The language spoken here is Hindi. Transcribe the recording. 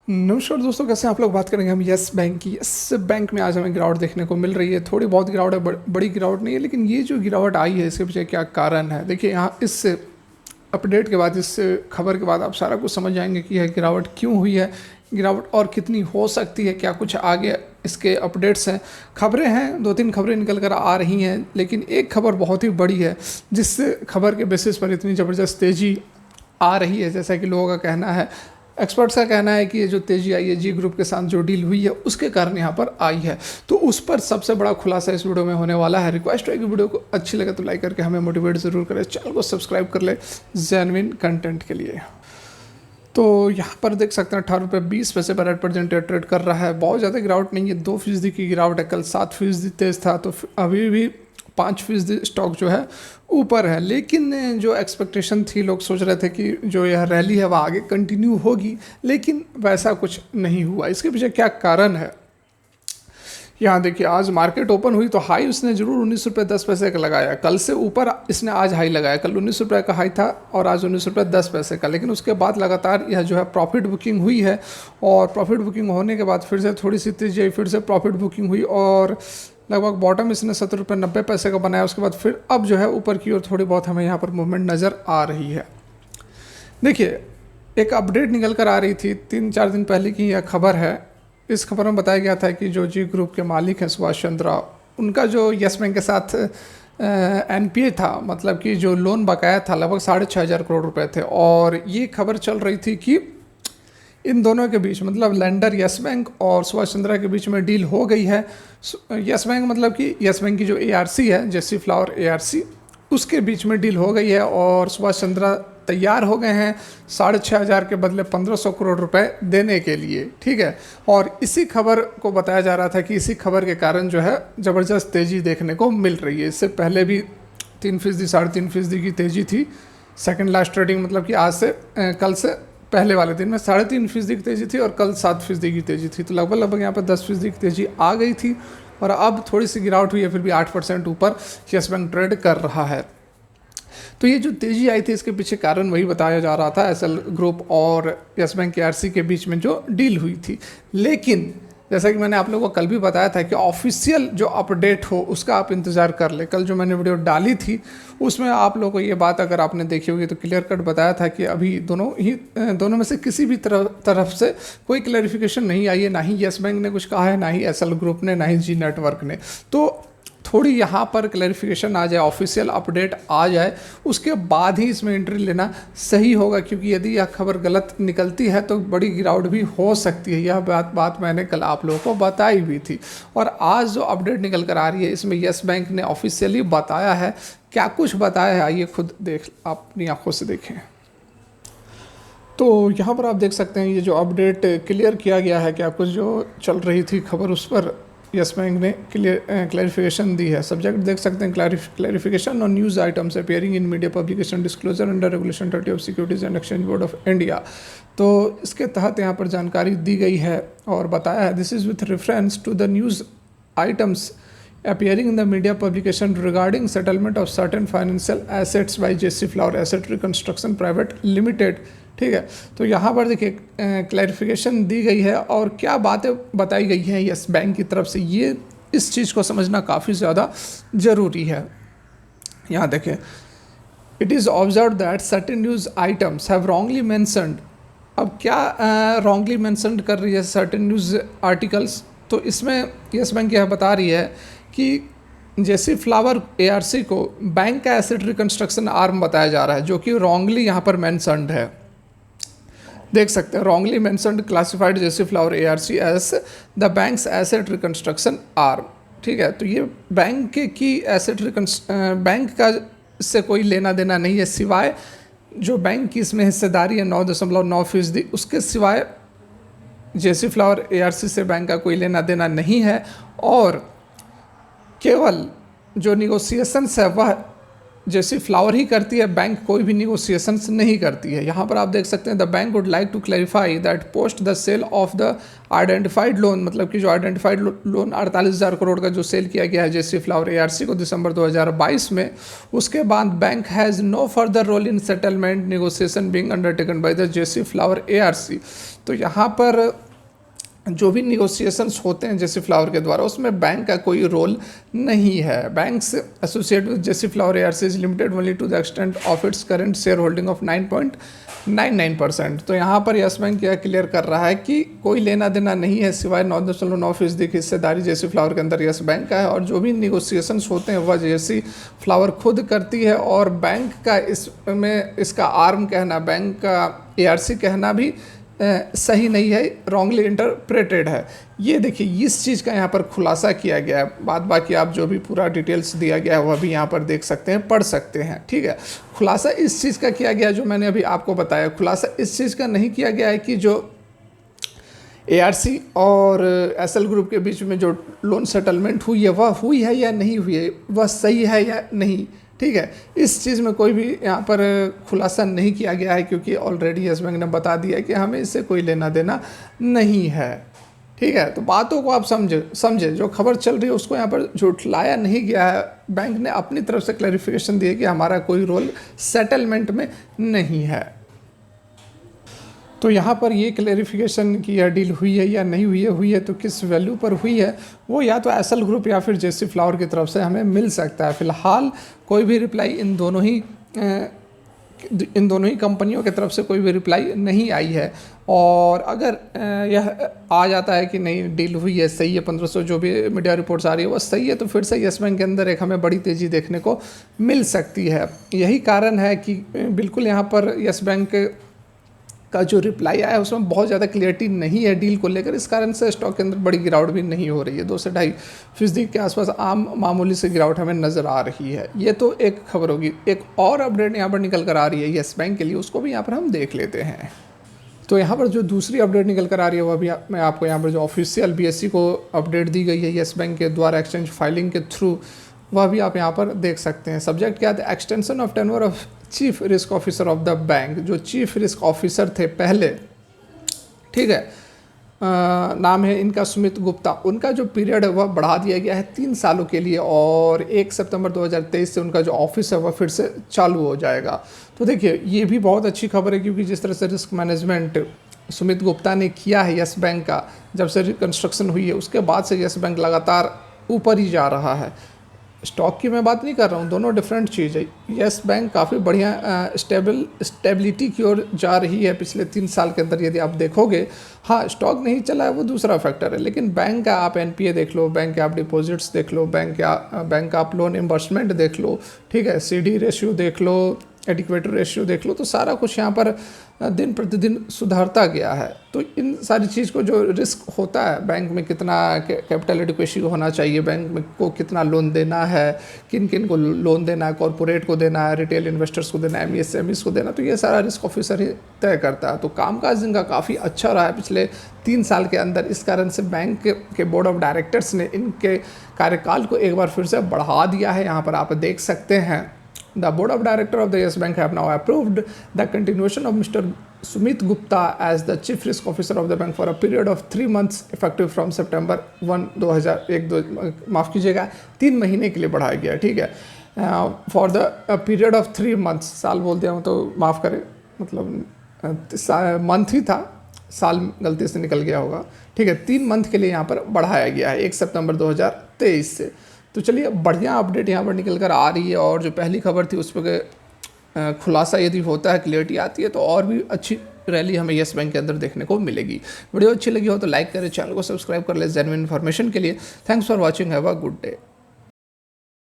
नमस्कार दोस्तों, कैसे हैं आप लोग। बात करेंगे हम यस बैंक की। यस बैंक में आज हमें गिरावट देखने को मिल रही है। थोड़ी बहुत गिरावट है, बड़ी गिरावट नहीं है, लेकिन ये जो गिरावट आई है इसके पीछे क्या कारण है। देखिए, यहाँ इस अपडेट के बाद, इस खबर के बाद आप सारा कुछ समझ जाएंगे कि यह गिरावट क्यों हुई है, गिरावट और कितनी हो सकती है, क्या कुछ आगे इसके अपडेट्स हैं। खबरें हैं, 2-3 खबरें निकल कर आ रही हैं, लेकिन एक खबर बहुत ही बड़ी है जिस खबर के बेसिस पर इतनी ज़बरदस्त तेज़ी आ रही है। जैसा कि लोगों का कहना है, एक्सपर्ट्स का कहना है कि ये जो तेज़ी आई है जी ग्रुप के साथ जो डील हुई है उसके कारण यहाँ पर आई है। तो उस पर सबसे बड़ा खुलासा इस वीडियो में होने वाला है। रिक्वेस्ट है कि वीडियो को अच्छी लगे तो लाइक करके हमें मोटिवेट ज़रूर करें, चैनल को सब्सक्राइब कर ले जेन्युइन कंटेंट के लिए। तो यहाँ पर देख सकते हैं 18.20 पर 8% ट्रेड कर रहा है। बहुत ज़्यादा गिरावट नहीं है, 2% की गिरावट है। कल 7% तेज़ था, तो अभी भी 5% स्टॉक जो है ऊपर है। लेकिन जो एक्सपेक्टेशन थी, लोग सोच रहे थे कि जो यह रैली है वह आगे कंटिन्यू होगी, लेकिन वैसा कुछ नहीं हुआ। इसके पीछे क्या कारण है, यहाँ देखिए। आज मार्केट ओपन हुई तो हाई उसने जरूर 19 रुपये 10 पैसे का लगाया। कल से ऊपर इसने आज हाई लगाया। कल 19 रुपये का हाई था और आज 19 रुपये 10 पैसे का। लेकिन उसके बाद लगातार यह जो है प्रॉफिट बुकिंग हुई है, और प्रॉफिट बुकिंग होने के बाद फिर से थोड़ी सी तेजी आई, फिर से प्रॉफिट बुकिंग हुई और लगभग बॉटम इसने 70 रुपये 90 पैसे का बनाया। उसके बाद फिर अब जो है ऊपर की ओर थोड़ी बहुत हमें यहाँ पर मूवमेंट नज़र आ रही है। देखिए, एक अपडेट निकल कर आ रही थी 3-4 दिन पहले की यह खबर है। इस खबर में बताया गया था कि जो जी ग्रुप के मालिक हैं सुभाष चंद्रा, उनका जो यस बैंक के साथ एनपीए था, मतलब कि जो लोन बकाया था, लगभग 6,500 करोड़ रुपए थे। और ये खबर चल रही थी कि इन दोनों के बीच, मतलब लेंडर यस बैंक और सुभाष चंद्रा के बीच में डील हो गई है। यस बैंक मतलब कि यस बैंक की जो एआरसी है, जेसी फ्लावर एआरसी, उसके बीच में डील हो गई है और सुभाष चंद्रा तैयार हो गए हैं 6,500 के बदले 1,500 करोड़ रुपए देने के लिए। ठीक है, और इसी खबर को बताया जा रहा था कि इसी खबर के कारण जो है ज़बरदस्त तेज़ी देखने को मिल रही है। इससे पहले भी 3%, 3.5% की तेज़ी थी। सेकंड लास्ट ट्रेडिंग, मतलब कि आज से कल से पहले वाले दिन में 3.5% की तेज़ी थी और कल 7% की तेज़ी थी। तो लगभग यहाँ पर 10% की तेज़ी आ गई थी और अब थोड़ी सी गिरावट हुई है, फिर भी 8% ऊपर यस बैंक ट्रेड कर रहा है। तो ये जो तेज़ी आई थी इसके पीछे कारण वही बताया जा रहा था, एसएल ग्रुप और यस बैंक एआरसी के बीच में जो डील हुई थी। लेकिन जैसा कि मैंने आप लोगों को कल भी बताया था कि ऑफिशियल जो अपडेट हो उसका आप इंतज़ार कर ले। कल जो मैंने वीडियो डाली थी उसमें आप लोगों को ये बात अगर आपने देखी होगी तो क्लियर कट बताया था कि अभी दोनों में से किसी भी तरफ से कोई क्लैरिफिकेशन नहीं आई है। ना ही यस बैंक ने कुछ कहा है, ना ही एसएल ग्रुप ने, ना ही जी नेटवर्क ने। तो थोड़ी यहाँ पर क्लैरिफिकेशन आ जाए, ऑफिशियल अपडेट आ जाए, उसके बाद ही इसमें एंट्री लेना सही होगा। क्योंकि यदि यह खबर गलत निकलती है तो बड़ी गिरावट भी हो सकती है। यह बात मैंने कल आप लोगों को बताई हुई थी। और आज जो अपडेट निकल कर आ रही है इसमें यस बैंक ने ऑफिशियली बताया है। क्या कुछ बताया है आइए खुद देख, आप अपनी आंखों से देखें। तो यहाँ पर आप देख सकते हैं ये जो अपडेट क्लियर किया गया है, क्या कुछ जो चल रही थी खबर उस पर यस बैंक ने क्लैरिफिकेशन दी है। सब्जेक्ट देख सकते हैं, clarification on news items appearing in media publication disclosure under regulation 30 of securities and exchange board of India. तो इसके तहत यहाँ पर जानकारी दी गई है और बताया है, this is with reference to the news items appearing in the media publication regarding settlement of certain financial assets by JC Flower Asset Reconstruction Private Limited। ठीक है, तो यहाँ पर देखिए क्लैरिफिकेशन दी गई है और क्या बातें बताई गई हैं यस बैंक की तरफ से, ये इस चीज़ को समझना काफ़ी ज़्यादा ज़रूरी है। यहाँ देखिए, it is observe that certain news items have wrongly mentioned. अब क्या रॉन्गली मैंशनड कर रही है सर्टेन न्यूज़ आर्टिकल्स, तो इसमें यस बैंक यह बता रही है कि जेसी फ्लावर एआरसी को बैंक का एसेट रिकंस्ट्रक्शन आर्म बताया जा रहा है, जो कि रॉन्गली यहाँ पर मेंशन्ड है। देख सकते हैं, wrongly mentioned classified JC flower ARC as the bank's asset reconstruction arm. ठीक है, तो ये बैंक की एसेट बैंक का इससे कोई लेना देना नहीं है, सिवाय जो बैंक की इसमें हिस्सेदारी है 9.9%, उसके सिवाय जेसी फ्लावर एआरसी से बैंक का कोई लेना देना नहीं है। और केवल जो निगोशिएशंस है वह जैसी फ्लावर ही करती है, बैंक कोई भी निगोशिएशंस नहीं करती है। यहाँ पर आप देख सकते हैं the bank would like to clarify that post the sale of the identified loan, मतलब कि जो आइडेंटिफाइड लोन 48,000 करोड़ का जो सेल किया गया है जेसी फ्लावर एआरसी को दिसंबर 2022 में, उसके बाद bank has no further role in settlement negotiation being undertaken by the JC flower ARC. तो यहाँ पर जो भी निगोशिएशंस होते हैं जेसी फ्लावर के द्वारा उसमें बैंक का कोई रोल नहीं है। Banks associate with JC Flower ARCs limited only to the extent of its current share holding of 9.99%। तो यहाँ पर यस बैंक यह क्लियर कर रहा है कि कोई लेना देना नहीं है सिवाय 9.9% की हिस्सेदारी जेसी फ्लावर के अंदर यस बैंक का है, और जो भी निगोशिएशंस होते हैं वह जेसी फ्लावर खुद करती है, और बैंक का इसमें इसका आर्म कहना, बैंक का एआरसी कहना भी सही नहीं है, रॉन्गली इंटरप्रेटेड है। ये देखिए इस चीज़ का यहाँ पर खुलासा किया गया है। बाद बाकी आप जो भी पूरा डिटेल्स दिया गया है वह भी यहाँ पर देख सकते हैं, पढ़ सकते हैं, ठीक है। खुलासा इस चीज़ का किया गया जो मैंने अभी आपको बताया। खुलासा इस चीज़ का नहीं किया गया है कि जो एआरसी और एसएल ग्रुप के बीच में जो लोन सेटलमेंट हुई है वह हुई है या नहीं हुई है, वह सही है या नहीं, ठीक है। इस चीज़ में कोई भी यहाँ पर खुलासा नहीं किया गया है, क्योंकि ऑलरेडी यस बैंक ने बता दिया है कि हमें इससे कोई लेना देना नहीं है, ठीक है। तो बातों को आप समझे जो खबर चल रही है उसको यहाँ पर झुठलाया नहीं गया है। बैंक ने अपनी तरफ से क्लैरिफिकेशन दी है कि हमारा कोई रोल सेटलमेंट में नहीं है। तो यहाँ पर ये क्लैरिफिकेशन की यह डील हुई है या नहीं हुई है तो किस वैल्यू पर हुई है वो या तो एसएल ग्रुप या फिर जेसी फ्लावर की तरफ से हमें मिल सकता है। फिलहाल कोई भी रिप्लाई इन दोनों ही कंपनियों की तरफ से कोई भी रिप्लाई नहीं आई है, और अगर यह आ जाता है कि नहीं डील हुई है, सही है, 1500 जो भी मीडिया रिपोर्ट्स आ रही है वो सही है, तो फिर से यस बैंक के अंदर एक हमें बड़ी तेज़ी देखने को मिल सकती है। यही कारण है कि बिल्कुल यहाँ पर यस बैंक का जो रिप्लाई आया है उसमें बहुत ज़्यादा क्लियरिटी नहीं है डील को लेकर, इस कारण से स्टॉक के अंदर बड़ी गिरावट भी नहीं हो रही है। 2 से 2.5% के आसपास आम मामूली से गिरावट हमें नज़र आ रही है। ये तो एक खबर होगी। एक और अपडेट यहाँ पर निकल कर आ रही है यस बैंक के लिए, उसको भी यहाँ पर हम देख लेते हैं। तो यहाँ पर जो दूसरी अपडेट निकल कर आ रही है वह भी मैं आपको यहाँ पर जो ऑफिशियल बीएसई को अपडेट दी गई है यस बैंक के द्वारा एक्सचेंज फाइलिंग के थ्रू, वह भी आप यहाँ पर देख सकते हैं। सब्जेक्ट क्या था? Extension of tenure of chief risk officer of the bank. जो चीफ रिस्क ऑफिसर थे पहले, ठीक है, नाम है इनका सुमित गुप्ता, उनका जो पीरियड है वह बढ़ा दिया गया है 3 सालों के लिए, और 1 सितंबर 2023 से उनका जो ऑफिस है वह फिर से चालू हो जाएगा। तो देखिए ये भी बहुत अच्छी खबर है, क्योंकि जिस तरह से रिस्क मैनेजमेंट सुमित गुप्ता ने किया है यस बैंक का, जब से रिकन्स्ट्रक्शन हुई है उसके बाद से यस बैंक लगातार ऊपर ही जा रहा है। स्टॉक की मैं बात नहीं कर रहा हूँ, दोनों डिफरेंट चीज़ है। यस बैंक काफ़ी बढ़िया स्टेबिलिटी की ओर जा रही है पिछले 3 साल के अंदर, यदि आप देखोगे। हाँ, स्टॉक नहीं चला है वो दूसरा फैक्टर है, लेकिन बैंक का आप एनपीए देख लो, बैंक के आप डिपॉजिट्स देख लो, बैंक का आप लोन इम्बर्समेंट देख लो, ठीक है, सीडी रेशियो देख लो, एडिक्वेट रेशियो देख लो, तो सारा कुछ यहाँ पर दिन प्रतिदिन सुधरता गया है। तो इन सारी चीज़ को जो रिस्क होता है बैंक में, कितना कैपिटल एडिक्वेसी होना चाहिए, बैंक में को कितना लोन देना है, किन किन को लोन देना है, कॉरपोरेट को देना है, रिटेल इन्वेस्टर्स को देना है, एमएसएमईज को देना, तो ये सारा रिस्क ऑफिसर ही तय करता है। तो कामकाज इनका काफ़ी अच्छा रहा है पिछले 3 साल के अंदर। इस कारण से बैंक के बोर्ड ऑफ डायरेक्टर्स ने इनके कार्यकाल को एक बार फिर से बढ़ा दिया है। यहाँ पर आप देख सकते हैं The board of directors of the Yes Bank have now approved the continuation of Mr. Sumit Gupta as the chief risk officer of the bank for a period of 3 months effective from September 1, 2001 माफ़ कीजिएगा 3 महीने के लिए बढ़ाया गया, ठीक है। For the period of 3 months, साल बोल दिया हूँ तो माफ़ करें, मतलब मंथ ही था, साल गलती से निकल गया होगा, ठीक है। 3 मंथ के लिए यहाँ पर बढ़ाया गया है 1 सितंबर 2023 से। तो चलिए बढ़िया अपडेट यहाँ पर निकल कर आ रही है, और जो पहली खबर थी उस पर खुलासा यदि होता है, क्लियरिटी आती है, तो और भी अच्छी रैली हमें यस बैंक के अंदर देखने को मिलेगी। वीडियो अच्छी लगी हो तो लाइक करें, चैनल को सब्सक्राइब कर ले जेन्युइन इन्फॉर्मेशन के लिए। Thanks for watching, have a good day.